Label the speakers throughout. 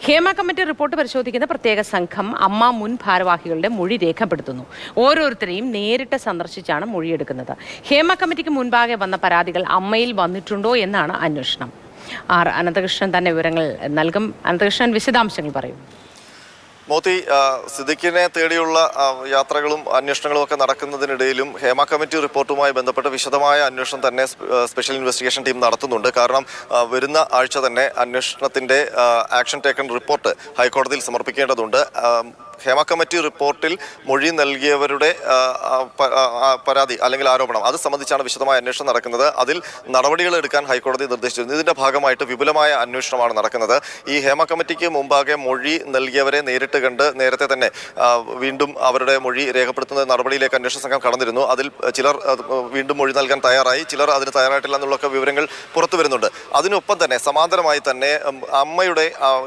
Speaker 1: Hema committee report പരിശോധിക്കുന്ന പ്രത്യേക സംഘം അമ്മ മുൻ ഭാരവാഹികളുടെ മൊഴി രേഖപ്പെടുത്തുന്നു. ഓരോരുത്തരെയും നേരിട്ട് സന്ദർശിച്ചാണ് മൊഴിയെടുക്കുന്നത്. ഹേമ കമ്മിറ്റിക്ക് മുൻപാകെ വന്ന പരാതികൾ അമ്മയിൽ വന്നിട്ടുണ്ടോ എന്നാണ് അന്വേഷണം. അനന്തകൃഷ്ണൻ തന്നെ വിവരങ്ങൾ നൽകും. അനന്തകൃഷ്ണൻ, വിശദാംശങ്ങൾ പറയും.
Speaker 2: മോത്തി, സിദ്ദിഖിനെ തേടിയുള്ള യാത്രകളും അന്വേഷണങ്ങളും ഒക്കെ നടക്കുന്നതിനിടയിലും ഹേമ കമ്മിറ്റി റിപ്പോർട്ടുമായി ബന്ധപ്പെട്ട് വിശദമായ അന്വേഷണം തന്നെ സ്പെഷ്യൽ ഇൻവെസ്റ്റിഗേഷൻ ടീം നടത്തുന്നുണ്ട്. കാരണം വരുന്ന ആഴ്ച തന്നെ അന്വേഷണത്തിന്റെ ആക്ഷൻ ടേക്കൺ റിപ്പോർട്ട് ഹൈക്കോടതിയിൽ സമർപ്പിക്കേണ്ടതുണ്ട്. ഹേമ കമ്മിറ്റി റിപ്പോർട്ടിൽ മൊഴി നൽകിയവരുടെ പരാതി അല്ലെങ്കിൽ ആരോപണം അത് സംബന്ധിച്ചാണ് വിശദമായ അന്വേഷണം നടക്കുന്നത്. അതിൽ നടപടികൾ എടുക്കാൻ ഹൈക്കോടതി നിർദ്ദേശിച്ചിരുന്നു. ഇതിന്റെ ഭാഗമായിട്ട് വിപുലമായ അന്വേഷണമാണ് നടക്കുന്നത്. ഈ ഹേമ കമ്മിറ്റിക്ക് മുമ്പാകെ മൊഴി നൽകിയവരെ നേരിട്ട് കണ്ട് നേരത്തെ തന്നെ വീണ്ടും അവരുടെ മൊഴി രേഖപ്പെടുത്തുന്ന നടപടിയിലേക്ക് അന്വേഷണ സംഘം കടന്നിരുന്നു. അതിൽ ചിലർ വീണ്ടും മൊഴി നൽകാൻ തയ്യാറായി, ചിലർ അതിന് തയ്യാറായിട്ടില്ല എന്നുള്ളൊക്കെ വിവരങ്ങൾ പുറത്തു വരുന്നുണ്ട്. അതിനൊപ്പം തന്നെ സമാന്തരമായി തന്നെ അമ്മയുടെ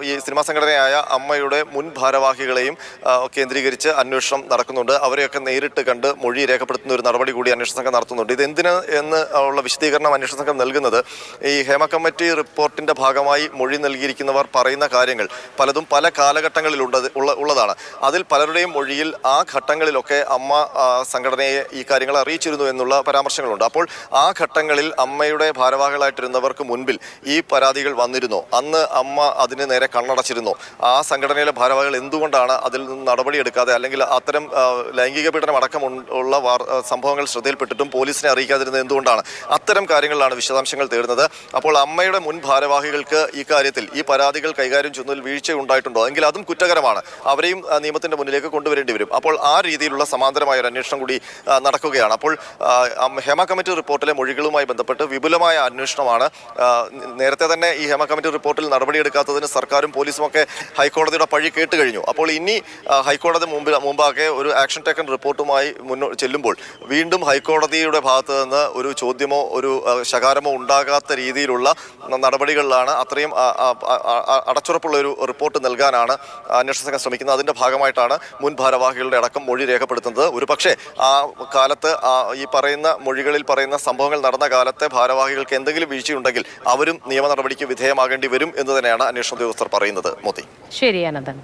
Speaker 2: ഈ സിനിമാ സംഘടനയായ അമ്മയുടെ മുൻ ഭാരവാഹികളെയും കേന്ദ്രീകരിച്ച് അന്വേഷണം നടക്കുന്നുണ്ട്. അവരെയൊക്കെ നേരിട്ട് കണ്ട് മൊഴി രേഖപ്പെടുത്തുന്ന ഒരു നടപടി കൂടി അന്വേഷണ സംഘം നടത്തുന്നുണ്ട്. ഇതെന്തിന് എന്ന് ഉള്ള വിശദീകരണം അന്വേഷണ സംഘം നൽകുന്നത്, ഈ ഹേമ കമ്മിറ്റി റിപ്പോർട്ടിന്റെ ഭാഗമായി മൊഴി നൽകിയിരിക്കുന്നവർ പറയുന്ന കാര്യങ്ങൾ പലതും പല കാലഘട്ടങ്ങളിൽ ഉള്ളതാണ്. അതിൽ പലരുടെയും മൊഴിയിൽ ആ ഘട്ടങ്ങളിലൊക്കെ അമ്മ സംഘടനയെ ഈ കാര്യങ്ങൾ അറിയിച്ചിരുന്നു എന്നുള്ള പരാമർശങ്ങളുണ്ട്. അപ്പോൾ ആ ഘട്ടങ്ങളിൽ അമ്മയുടെ ഭാരവാഹികളായിട്ടിരുന്നവർക്ക് മുൻപിൽ ഈ പരാതികൾ വന്നിരുന്നോ? അന്ന് അമ്മ അതിന് നേരെ കണ്ണടച്ചിരുന്നോ? ആ സംഘടനയിലെ ഭാരവാഹികൾ എന്തുകൊണ്ടാണ് അതിൽ നടപടിയെടുക്കാതെ, അല്ലെങ്കിൽ അത്തരം ലൈംഗിക പീഡനം അടക്കം ഉള്ള സംഭവങ്ങൾ ശ്രദ്ധയിൽപ്പെട്ടിട്ടും പോലീസിനെ അറിയിക്കാതിരുന്നത് എന്തുകൊണ്ടാണ്? അത്തരം കാര്യങ്ങളിലാണ് വിശദാംശങ്ങൾ തേടുന്നത്. അപ്പോൾ അമ്മയുടെ മുൻ ഭാരവാഹികൾക്ക് ഈ കാര്യത്തിൽ ഈ പരാതികൾ കൈകാര്യം ചെയ്യുന്നതിൽ വീഴ്ച ഉണ്ടായിട്ടുണ്ടോ എങ്കിൽ അതും കുറ്റകരമാണ്. അവരെയും നിയമത്തിന്റെ മുന്നിലേക്ക് കൊണ്ടുവരേണ്ടി വരും. അപ്പോൾ ആ രീതിയിലുള്ള സമാന്തരമായ ഒരു അന്വേഷണം കൂടി നടക്കുകയാണ്. അപ്പോൾ ഹേമ കമ്മിറ്റി റിപ്പോർട്ടിലെ മൊഴികളുമായി ബന്ധപ്പെട്ട് വിപുലമായ അന്വേഷണമാണ്. നേരത്തെ തന്നെ ഈ ഹേമ കമ്മിറ്റി റിപ്പോർട്ടിൽ നടപടിയെടുക്കാത്തതിന് സർക്കാരും പോലീസും ഒക്കെ ഹൈക്കോടതിയുടെ പഴി കേട്ട് കഴിഞ്ഞു. അപ്പോൾ ഇനി ഹൈക്കോടതി മുമ്പാകെ ഒരു ആക്ഷൻ ടേക്കൺ റിപ്പോർട്ടുമായി ചെല്ലുമ്പോൾ വീണ്ടും ഹൈക്കോടതിയുടെ ഭാഗത്ത് നിന്ന് ഒരു ചോദ്യമോ ഒരു ശകാരമോ ഉണ്ടാകാത്ത രീതിയിലുള്ള നടപടികളിലാണ്, അത്രയും അടച്ചുറപ്പുള്ള ഒരു റിപ്പോർട്ട് നൽകാനാണ് അന്വേഷണ സംഘം ശ്രമിക്കുന്നത്. അതിന്റെ ഭാഗമായിട്ടാണ് മുൻ ഭാരവാഹികളുടെ അടക്കം മൊഴി രേഖപ്പെടുത്തുന്നത്. ഒരു പക്ഷേ ആ കാലത്ത് ഈ പറയുന്ന മൊഴികളിൽ പറയുന്ന സംഭവങ്ങൾ നടന്ന കാലത്തെ ഭാരവാഹികൾക്ക് എന്തെങ്കിലും വീഴ്ചയുണ്ടെങ്കിൽ അവരും നിയമ നടപടിക്ക് വിധേയമാകേണ്ടി വരും എന്ന് തന്നെയാണ് അന്വേഷണ ഉദ്യോഗസ്ഥർ പറയുന്നത്. മോദി,
Speaker 1: ശരി അനന്തൻ.